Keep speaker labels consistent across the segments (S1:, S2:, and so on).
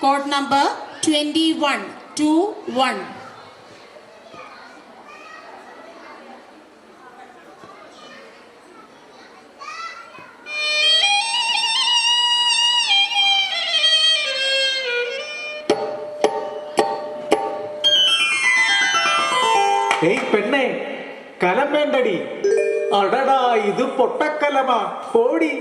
S1: Code number 2121.
S2: ഏയ് പെണ്ണേ, കലം വേണ്ടടി. അടടാ, ഇത് പൊട്ടക്കലമാ, പോടി.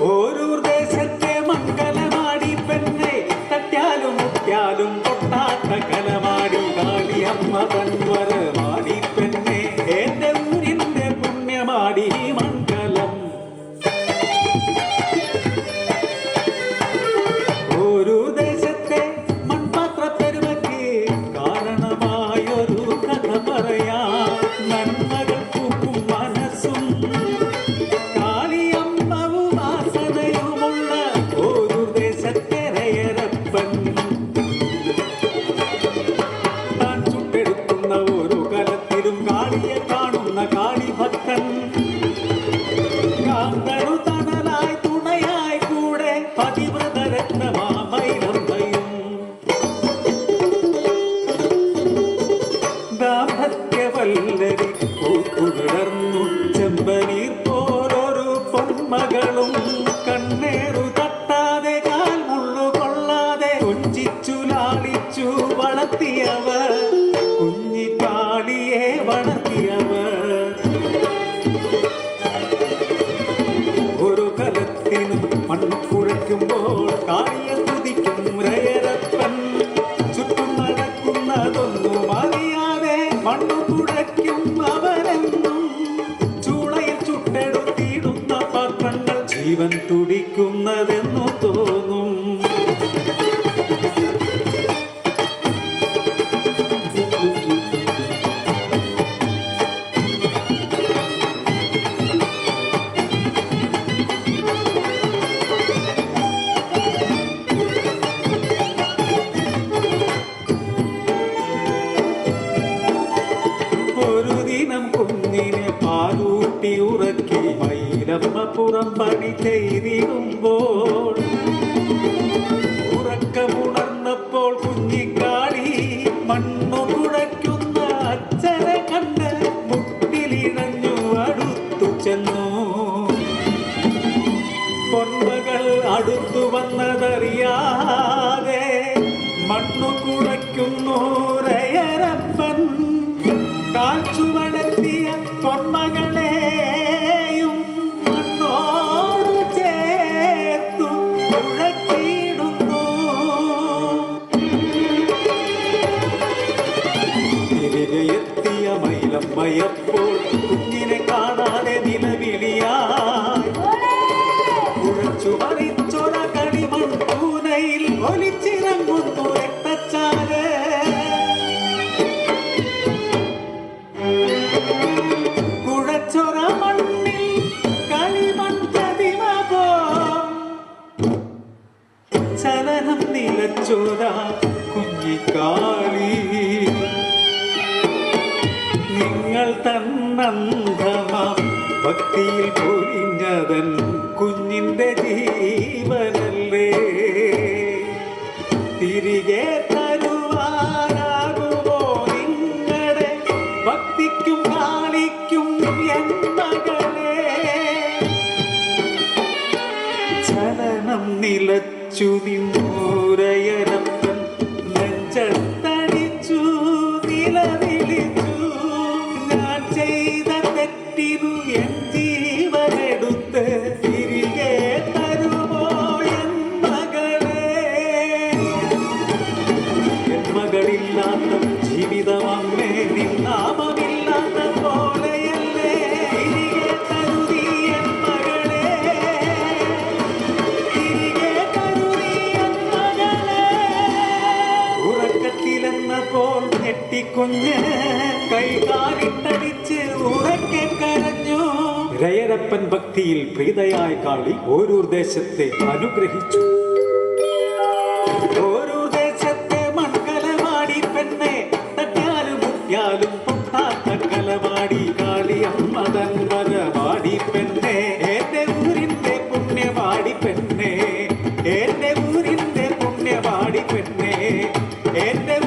S2: ഓരൂർ ദേശത്തെ മംഗലമാടി പെണ്ണെ, തട്ടിയാലും മുട്ടിയാലും പൊട്ടാത്ത കലമാടി. കാളിയമ്മ തൻവരമാടി പെണ്ണെ, എന്റെ ഊരിന്റെ പുണ്യമാടി മംഗലം. ഓരോ ദേശത്തെ മൺപാത്ര പെരുമയ്ക്ക് കാരണമായൊരു കഥ പറയാ. നന്മകൾ പൂക്കും മനസ്സും കാളിയമ്മവും വാസനയുമുള്ള ഒരു ദേശത്തെ രയരപ്പൻ. താൻ ചുട്ടെടുക്കുന്ന ഓരോ കലത്തിലും കാളിയെ കാണുന്ന കാളിഭക്തൻ. കാന്തളു തണലായി തുണയായി കൂടെ പതിവ്രതരത്നമാമൈലമ്മയും. ദാമ്പത്യവല്ലരി പൂത്തുവിടർന്നു ചെമ്പനീർ പോലൊരു പൊന്മകളും. കണ്ണേറു തട്ടാതെ കാൽമുള്ളു കൊള്ളാതെ കൊഞ്ചിച്ചു ലാളിച്ചു വളർത്തിയവർ, കുഞ്ഞിക്കാളിയെ വളർത്തിയവർ. ഒരു കലത്തിനും മണ്ണ് കുഴയ്ക്കുമ്പോൾ കാളിയെ തുതിക്കും രയരപ്പൻ. ചുറ്റും നടക്കുന്നതൊന്നും അറിയാതെ മണ്ണു കുഴയ്ക്കും അവരെന്നും. ചൂളയിൽ ചുട്ടെടുത്തിടുന്ന പാത്രങ്ങൾ ജീവൻ തുടിക്കുന്നതെന്നു തോന്നും. ഒരു ദിനം കുഞ്ഞിനെ പാലൂട്ടി ഉറക്കി മൈലമ്മ പുറം പണി ചെയ്തിടുമ്പോൾ, ഉറക്കമുണർന്നപ്പോൾ കുഞ്ഞിക്കാളി മണ്ണു കുഴയ്ക്കുന്ന അച്ഛനെ കണ്ട് മുട്ടിലിഴഞ്ഞു അടുത്തു ചെന്നു. പൊന്മകൾ അടുത്തു വന്നതറിയാതെ മണ്ണു കുഴയ്ക്കുന്നു രയരപ്പൻ. കാച്ചു വളർത്തിയ പൊന്മകളെയും മണ്ണോട് ചേർത്തു കുഴക്കിയിടുന്നു. തിരികെ എത്തിയ മൈലമ്മയപ്പോൾ കുഞ്ഞിനെ കാണാതെ നിലവിളിയായി. കുഴച്ചു മറിച്ചൊര കളിമൺ പൂനയിൽ ഒലിച്ചിറങ്ങുന്നു രക്തച്ചാല്. കുഴച്ചൊര മണ്ണിൽ കളിമൺ പ്രതിമ പോ ചലനം നിലച്ചൊര കുഞ്ഞിക്കാളി. നിങ്ങൾ തന്നന്ധമാം ഭക്തിയിൽ പൊരിഞ്ഞതൻ കുഞ്ഞിന്റെ ജീവനല്ലേ. തിരികെ തരുവാനാകുമോ നിങ്ങളുടെ ഭക്തിക്കും കാളിക്കും എൻ മകളെ. ചലനം നിലച്ചു നിന്നൂരയരപ്പൻ നെഞ്ചത്തടിച്ചു നിലവിളിച്ചു. ഞാൻ ചെയ്ത തെറ്റിനു എൻ ജീവനെടുത്ത് തിരികെ തരുമോ എൻ മകളെ. എൻ മകളില്ലാത്ത ജീവിതമമ്മേ നിന്നാമമില്ലാത്ത പോലെയല്ലേ. തിരികെ തരുതി എൻ മകളെ, തിരികെ തരുതി എൻ മകളെ. ഉറക്കത്തിലെന്നപ്പോൾ ഞെട്ടിക്കുഞ്ഞ് കൈകാലിട്ടടിച്ച് ഉറക്കെ കരഞ്ഞു. രയരപ്പൻ ഭക്തിയിൽ പ്രീതയായ കാളി ഓരൂർ ദേശത്തെ അനുഗ്രഹിച്ചു. ഓരോ ദേശത്തെ മൺകലമാടി പെണ്ണെ, തട്ടിയാലും മുട്ടിയാലും പൊട്ടാത്ത കലമാടി. കാളിയമ്മ തൻവരമാടി പെണ്ണെ, എന്റെ ഊരിന്റെ പുണ്യമാടി പെണ്ണെ. കലമാടി പെണ്ണേ എന്റെ